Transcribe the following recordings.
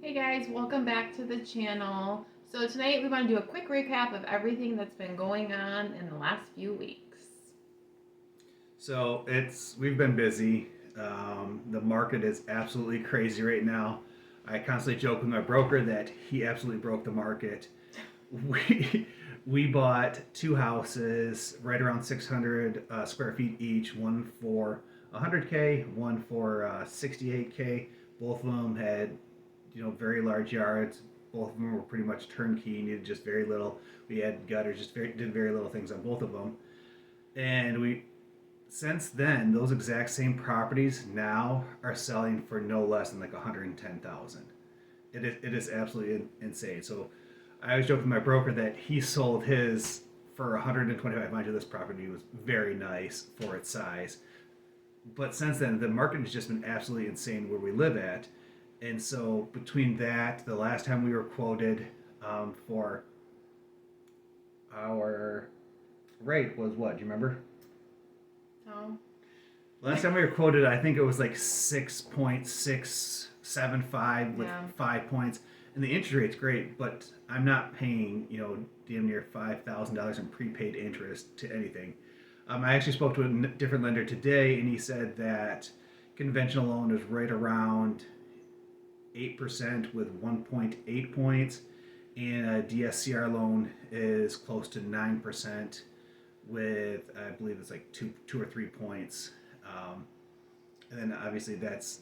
Hey guys, welcome back to the channel. So tonight we want to do a quick recap of everything that's been going on in the last few weeks. So we've been busy. The market is absolutely crazy right now. I constantly joke with my broker that he absolutely broke the market. We we bought two houses right around 600 square feet each. One for 100K, one for 68K. Both of them had very large yards. Both of them were pretty much turnkey. Needed just very little. We had gutters. Did very little things on both of them. And we since then, those exact same properties now are selling for no less than like 110,000. It is absolutely insane. So I always joke with my broker that he sold his for 125. Mind you, this property was very nice for its size. But since then, the market has just been absolutely insane where we live at. And so between that, the last time we were quoted for our rate was what? Do you remember? Oh, Last time we were quoted, I think it was like 6.675 with yeah. 5 points, and the interest rate's great, but I'm not paying damn near $5,000 in prepaid interest to anything. I actually spoke to a different lender today, and he said that conventional loan is right around 8% with 1.8 points, and a DSCR loan is close to 9% with I believe it's like two or 3 points. Um, and then obviously that's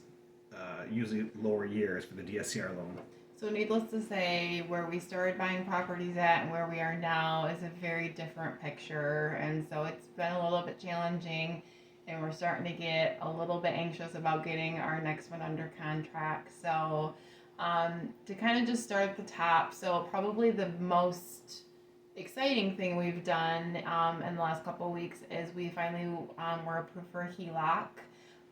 usually lower years for the DSCR loan. So needless to say, where we started buying properties at and where we are now is a very different picture. And so it's been a little bit challenging and we're starting to get a little bit anxious about getting our next one under contract. So to kind of just start at the top, so probably the most exciting thing we've done in the last couple of weeks is we finally were approved for a HELOC.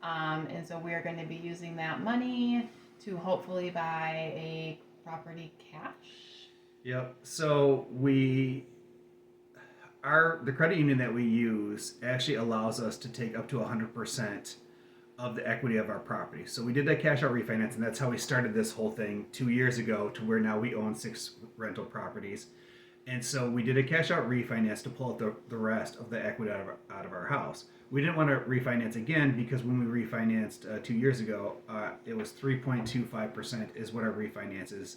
And so we are going to be using that money to hopefully buy a property cash. Yep. So the credit union that we use actually allows us to take up to 100% of the equity of our property. So we did that cash out refinance, and that's how we started this whole thing 2 years ago to where now we own 6 rental properties. And so we did a cash out refinance to pull out the rest of the equity out of our house. We didn't want to refinance again because when we refinanced 2 years ago, it was 3.25% is what our refinance is.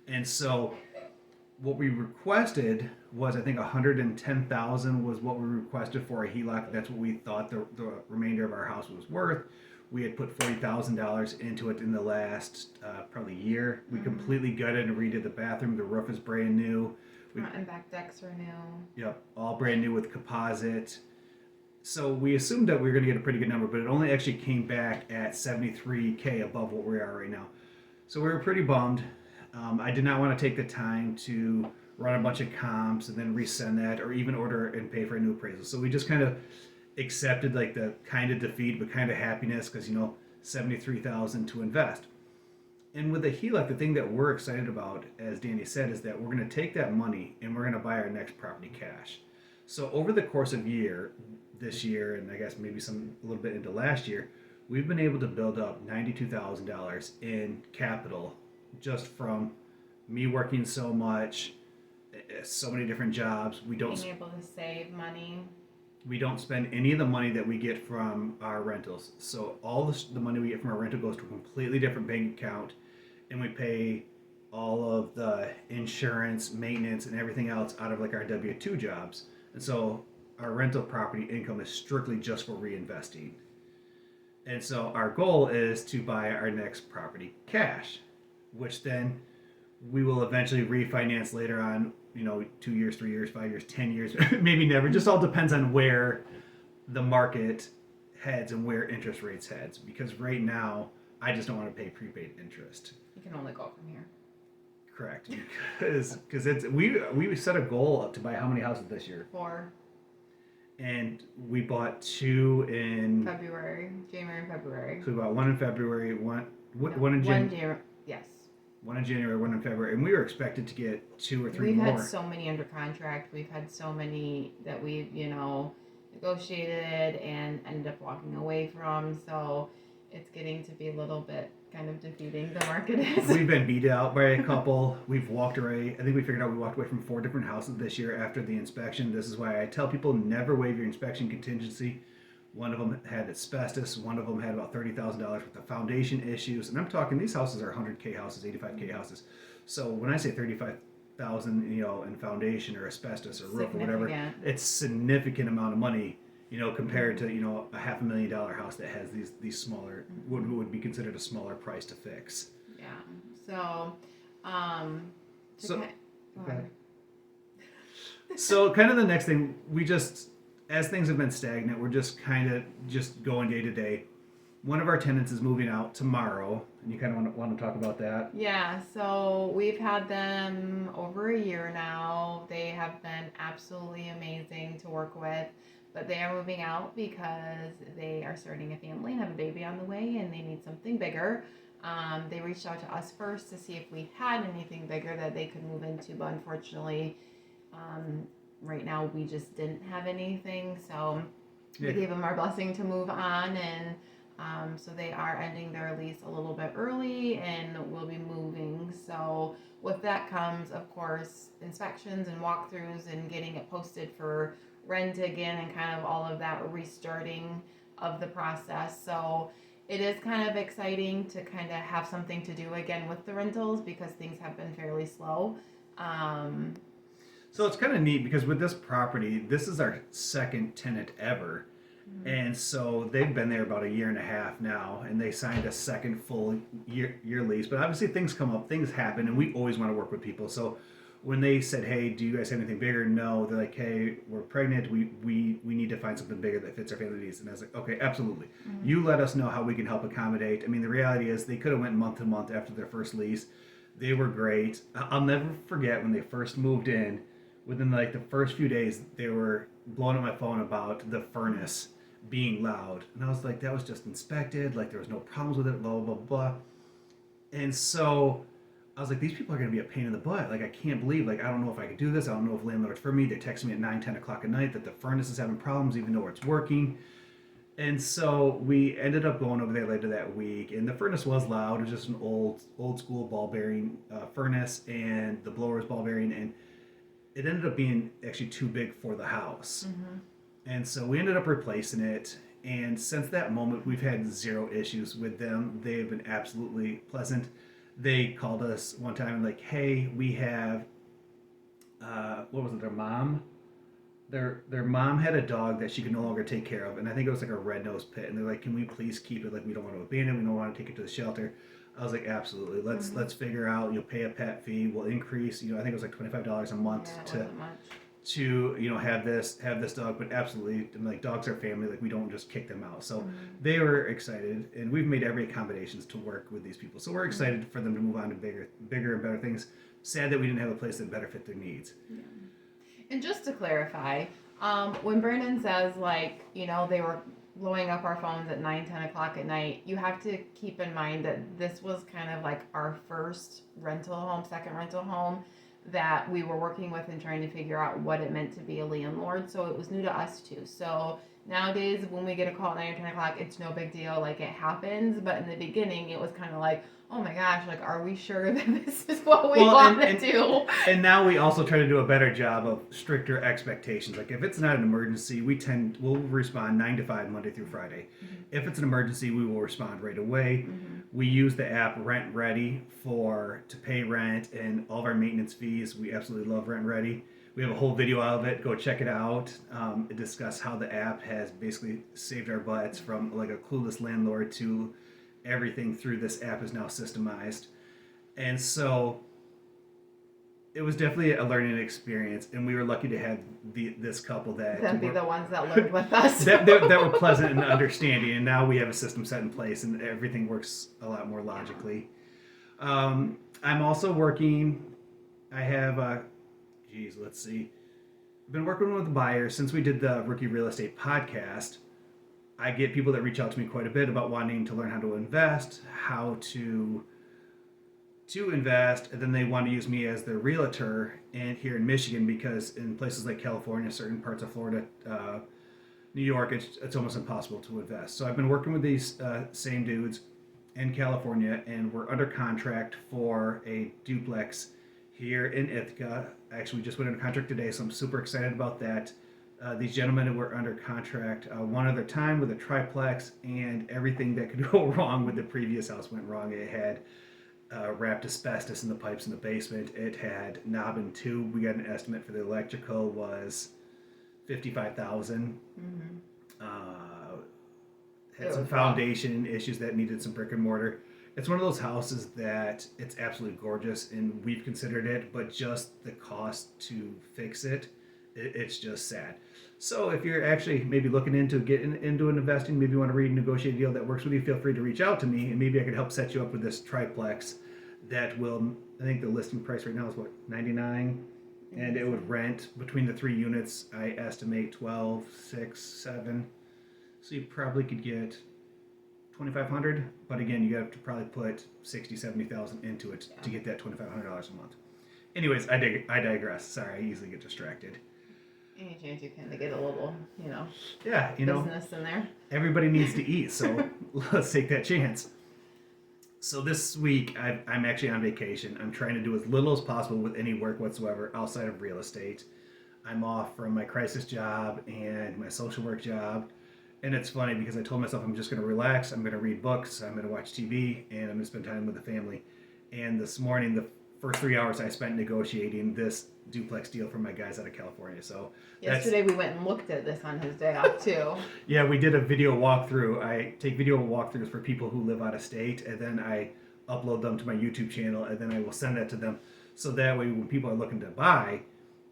And so what we requested was, I think 110,000 was what we requested for a HELOC. That's what we thought the remainder of our house was worth. We had put $40,000 into it in the last probably year. We completely gutted and redid the bathroom. The roof is brand new. Front and back decks are new. Yep, all brand new with composite. So we assumed that we were going to get a pretty good number, but it only actually came back at 73K above what we are right now. So we were pretty bummed. I did not want to take the time to run a bunch of comps and then resend that or even order and pay for a new appraisal. So we just kind of accepted like the kind of defeat but kind of happiness because 73,000 to invest. And with the HELOC, the thing that we're excited about, as Danny said, is that we're going to take that money and we're going to buy our next property cash. So over the course of this year, and I guess maybe a little bit into last year, we've been able to build up $92,000 in capital just from me working so much, so many different jobs. Being able to save money. We don't spend any of the money that we get from our rentals. So all the money we get from our rental goes to a completely different bank account, and we pay all of the insurance, maintenance, and everything else out of like our W-2 jobs. And so our rental property income is strictly just for reinvesting. And so our goal is to buy our next property cash, which then we will eventually refinance later on, 2 years, 3 years, 5 years, 10 years, maybe never. Just all depends on where the market heads and where interest rates heads. Because right now, I just don't want to pay prepaid interest. You can only go from here. Correct. Because we set a goal up to buy how many houses this year? 4. And we bought 2 in January and February. So we bought 1 in February, one in January. Yes. 1 in January, 1 in February, and we were expected to get 2 or 3 We've more. had so many under contract. We've had so many that we've, negotiated and ended up walking away from. So it's getting to be a little bit kind of defeating the market is. We've been beat out by a couple. We've walked away. I think we figured out we walked away from 4 different houses this year after the inspection. This is why I tell people never waive your inspection contingency. One of them had asbestos. One of them had about $30,000 worth of foundation issues. And I'm talking, these houses are 100K houses, 85K houses. So when I say 35,000, in foundation or asbestos or roof or whatever, it's significant amount of money, compared to, a $500,000 house that has these smaller, would be considered a smaller price to fix. Yeah. So, go ahead. So kind of the next thing, as things have been stagnant, we're just kind of just going day to day. One of our tenants is moving out tomorrow, and you kind of want to talk about that? Yeah, so we've had them over a year now. They have been absolutely amazing to work with, but they are moving out because they are starting a family and have a baby on the way, and they need something bigger. They reached out to us first to see if we had anything bigger that they could move into, but unfortunately, right now we just didn't have anything, so we gave them our blessing to move on, and so they are ending their lease a little bit early and will be moving. So with that comes, of course, inspections and walkthroughs and getting it posted for rent again and kind of all of that restarting of the process. So it is kind of exciting to kind of have something to do again with the rentals because things have been fairly slow. So it's kind of neat because with this property, this is our second tenant ever. And so they've been there about a year and a half now, and they signed a second full year lease. But obviously things come up, things happen, and we always want to work with people. So when they said, hey, do you guys have anything bigger? No. They're like, hey, we're pregnant. We need to find something bigger that fits our family needs. And I was like, okay, absolutely. You let us know how we can help accommodate. I mean, the reality is they could have went month to month after their first lease. They were great. I'll never forget when they first moved in. Within like the first few days, they were blowing up my phone about the furnace being loud. And I was like, that was just inspected. Like there was no problems with it, blah, blah, blah. And so I was like, these people are going to be a pain in the butt. Like, I can't believe, like, I don't know if I could do this. I don't know if landlord's for me. They text me at 9, 10 o'clock at night that the furnace is having problems, even though it's working. And so we ended up going over there later that week, and the furnace was loud. It was just an old school ball bearing furnace, and the blower was ball bearing, and it ended up being actually too big for the house. And so we ended up replacing it. And since that moment, we've had zero issues with them. They have been absolutely pleasant. They called us one time and like, hey, we have, what was it, their mom? Their mom had a dog that she could no longer take care of. And I think it was like a red-nosed pit. And they're like, can we please keep it? Like, we don't want to abandon it. We don't want to take it to the shelter. I was like, absolutely. Let's figure out, you'll pay a pet fee. We'll increase, I think it was like $25 a month to have this dog, but absolutely, like, dogs are family, like we don't just kick them out. So they were excited, and we've made every accommodations to work with these people. So we're excited for them to move on to bigger and better things. Sad that we didn't have a place that better fit their needs. Yeah. And just to clarify, when Brandon says they were blowing up our phones at 9, 10 o'clock at night, you have to keep in mind that this was kind of like our first second rental home that we were working with and trying to figure out what it meant to be a landlord. So it was new to us too. So nowadays when we get a call at 9 or 10 o'clock, it's no big deal. Like, it happens. But in the beginning, it was kind of like, oh my gosh, like, are we sure that this is what we want to do? And now we also try to do a better job of stricter expectations. Like, if it's not an emergency, we'll respond 9 to 5 Monday through Friday. If it's an emergency, we will respond right away. We use the app Rent Ready to pay rent and all of our maintenance fees. We absolutely love Rent Ready. We have a whole video of it. Go check it out. It discusses how the app has basically saved our butts from like a clueless landlord to everything through this app is now systemized. And so it was definitely a learning experience, and we were lucky to have this couple that be the ones that learned with us. that were pleasant and understanding, and now we have a system set in place and everything works a lot more logically. I'm also working, I have let's see. I've been working with buyers since we did the Rookie Real Estate podcast. I get people that reach out to me quite a bit about wanting to learn how to invest, how to invest, and then they want to use me as their realtor here in Michigan, because in places like California, certain parts of Florida, New York, it's almost impossible to invest. So I've been working with these same dudes, in California, and we're under contract for a duplex here in Ithaca. Actually, we just went into contract today, so I'm super excited about that. These gentlemen were under contract one other time with a triplex, and everything that could go wrong with the previous house went wrong. It had wrapped asbestos in the pipes in the basement. It had knob and tube. We got an estimate for the electrical was $55,000. Had some foundation issues that needed some brick and mortar. It's one of those houses that it's absolutely gorgeous, and we've considered it, but just the cost to fix it's just sad. So if you're actually maybe looking into getting into an investing, maybe you want to renegotiate a deal that works with you, feel free to reach out to me, and maybe I could help set you up with this triplex that will, I think the listing price right now is what, 99, and it would rent between the 3 units, I estimate 12, 6, 7. So you probably could get 2,500, but again, you have to probably put 60, 70,000 into it to get that $2,500 a month. Anyways, I digress. Sorry, I easily get distracted. Any chance you can to get a little, Yeah, business in there. Everybody needs to eat, so let's take that chance. So this week, I'm actually on vacation. I'm trying to do as little as possible with any work whatsoever outside of real estate. I'm off from my crisis job and my social work job. And it's funny because I told myself I'm just going to relax, I'm going to read books, I'm going to watch TV, and I'm going to spend time with the family. And this morning, the first 3 hours I spent negotiating this duplex deal for my guys out of California. So yesterday we went and looked at this on his day off too. Yeah, we did a video walkthrough. I take video walkthroughs for people who live out of state, and then I upload them to my YouTube channel, and then I will send that to them. So that way when people are looking to buy,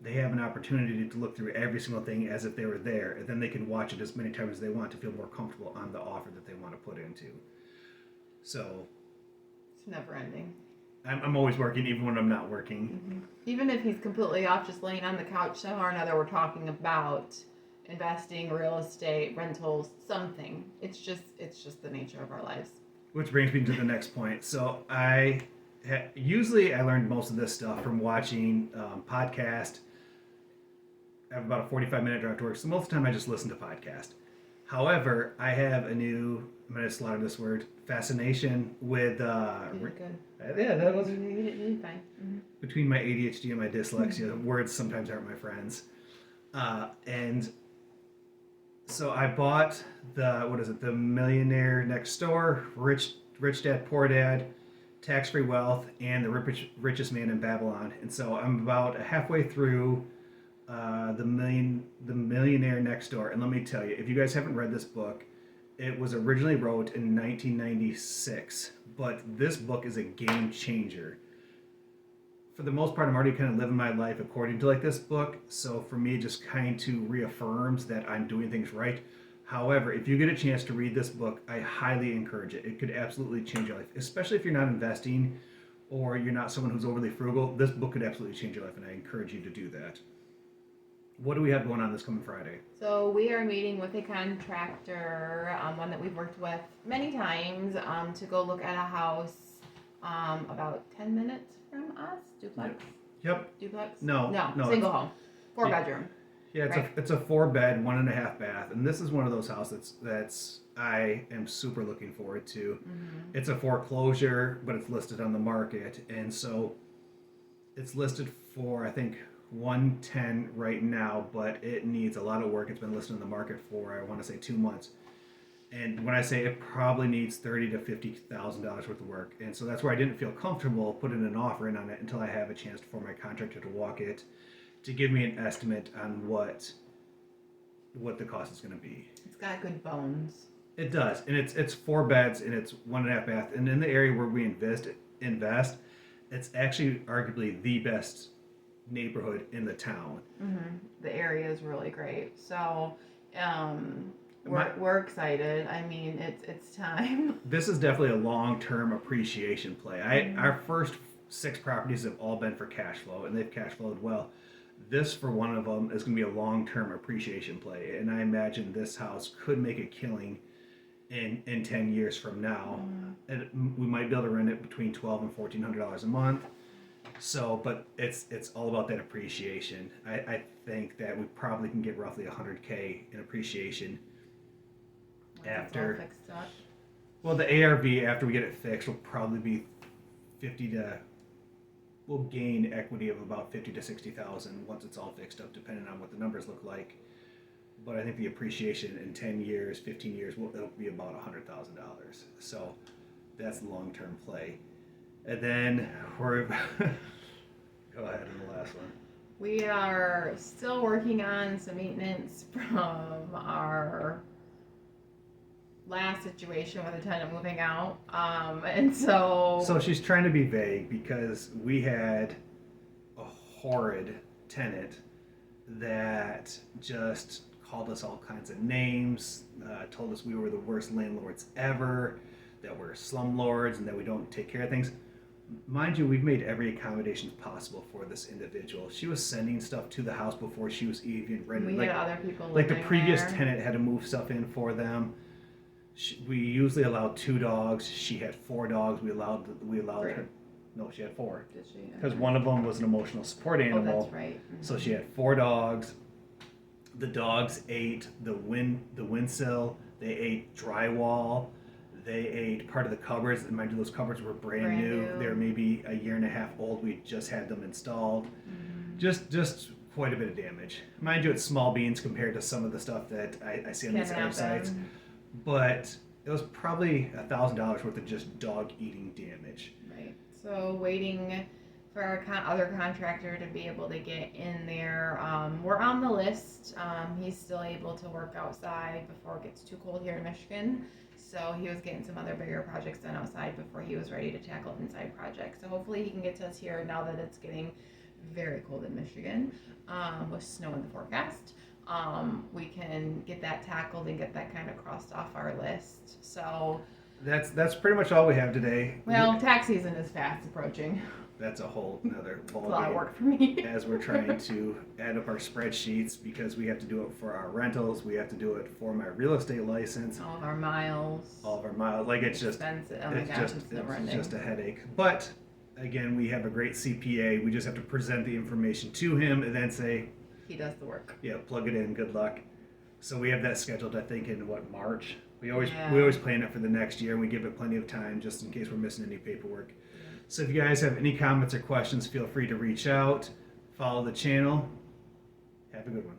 they have an opportunity to look through every single thing as if they were there, and then they can watch it as many times as they want to feel more comfortable on the offer that they want to put into. So it's never ending. I'm always working, even when I'm not working. Mm-hmm. Even if he's completely off, just laying on the couch, somehow or another, we're talking about investing, real estate, rentals, something. It's just the nature of our lives. Which brings me to the next point. So usually I learned most of this stuff from watching podcast. I have about a 45-minute drive to work, so most of the time I just listen to podcast. However, I have a new, I'm going to slaughter this word, fascination with... good. Yeah, that was... You did fine. Mm-hmm. Between my ADHD and my dyslexia, words sometimes aren't my friends. And so I bought the Millionaire Next Door, Rich Dad, Poor Dad, Tax-Free Wealth, and the Richest Man in Babylon. And so I'm about halfway through the Millionaire Next Door. And let me tell you, if you guys haven't read this book, it was originally wrote in 1996, but this book is a game changer. For the most part, I'm already kind of living my life according to like this book, so for me, it just kind of reaffirms that I'm doing things right. However, if you get a chance to read this book, I highly encourage it. It could absolutely change your life, especially if you're not investing or you're not someone who's overly frugal. This book could absolutely change your life, and I encourage you to do that. What do we have going on this coming Friday? So we are meeting with a contractor, one that we've worked with many times, to go look at a house about 10 minutes from us. Duplex? Yep. Duplex? No, single home. 4-bedroom. Yeah, it's a 4-bed, 1.5 bath, and this is one of those houses that's I am super looking forward to. Mm-hmm. It's a foreclosure, but it's listed on the market, and so it's listed for, I think, 110 right now, but it needs a lot of work. It's been listed on the market for, I want to say, 2 months. And when I say it probably needs $30,000 to $50,000 worth of work, and so that's where I didn't feel comfortable putting an offer in on it until I have a chance for my contractor to walk it, to give me an estimate on what the cost is going to be. It's got good bones. It does, and it's 4 beds and it's 1.5 bath, and in the area where we invest, it's actually arguably the best neighborhood in the town. Mm-hmm. The area is really great, so we're excited. I mean, it's time. This is definitely a long-term appreciation play. Our first 6 properties have all been for cash flow, and they've cash flowed well. This, for one of them, is going to be a long-term appreciation play, and I imagine this house could make a killing in 10 years from now. And we might be able to rent it between $1,200 and $1,400 a month. So, but it's all about that appreciation. I think that we probably can get roughly $100K in appreciation after. It's all fixed up. Well, the ARV after we get it fixed will probably be 50 to. We'll gain equity of about 50 to 60,000 once it's all fixed up, depending on what the numbers look like. But I think the appreciation in 10 years, 15 years, it'll be about $100,000. So that's the long-term play. And then we're go ahead on the last one. We are still working on some maintenance from our last situation with a tenant moving out. And so. So she's trying to be vague because we had a horrid tenant that just called us all kinds of names, told us we were the worst landlords ever, that we're slumlords, and that we don't take care of things. Mind you, we've made every accommodation possible for this individual. She was sending stuff to the house before she was even ready. We had other people like the living previous there. tenant had to move stuff in for them. We usually allow 2 dogs. She had 4 dogs. We allowed 3. her. No, she had 4. Did she? Because one of them was an emotional support Oh, animal. that's right. Mm-hmm. So she had 4 dogs. The dogs ate the windsill. They ate drywall. They ate part of the cupboards. And mind you, those cupboards were brand new. They're maybe a year and a half old. We just had them installed. Mm-hmm. Just quite a bit of damage. Mind you, it's small beans compared to some of the stuff that I see on these other sites. But it was probably $1,000 worth of just dog eating damage. Right. So waiting for our other contractor to be able to get in there. We're on the list. He's still able to work outside before it gets too cold here in Michigan. So he was getting some other bigger projects done outside before he was ready to tackle inside projects. So hopefully he can get to us here now that it's getting very cold in Michigan, with snow in the forecast. We can get that tackled and get that kind of crossed off our list. So that's pretty much all we have today. well, tax season is fast approaching. That's a whole another It's a ball lot of game work for me. as we're trying to add up our spreadsheets because we have to do it for our rentals. We have to do it for my real estate license. All of our miles. All of our miles. Like it's just Expensive. Oh my it's gosh, just it's never ending. just a headache. But again, we have a great CPA. We just have to present the information to him and then say, He does the work. yeah, plug it in. Good luck. So we have that scheduled, I think, in March. We always plan it for the next year, and we give it plenty of time just in case we're missing any paperwork. So if you guys have any comments or questions, feel free to reach out. Follow the channel. Have a good one.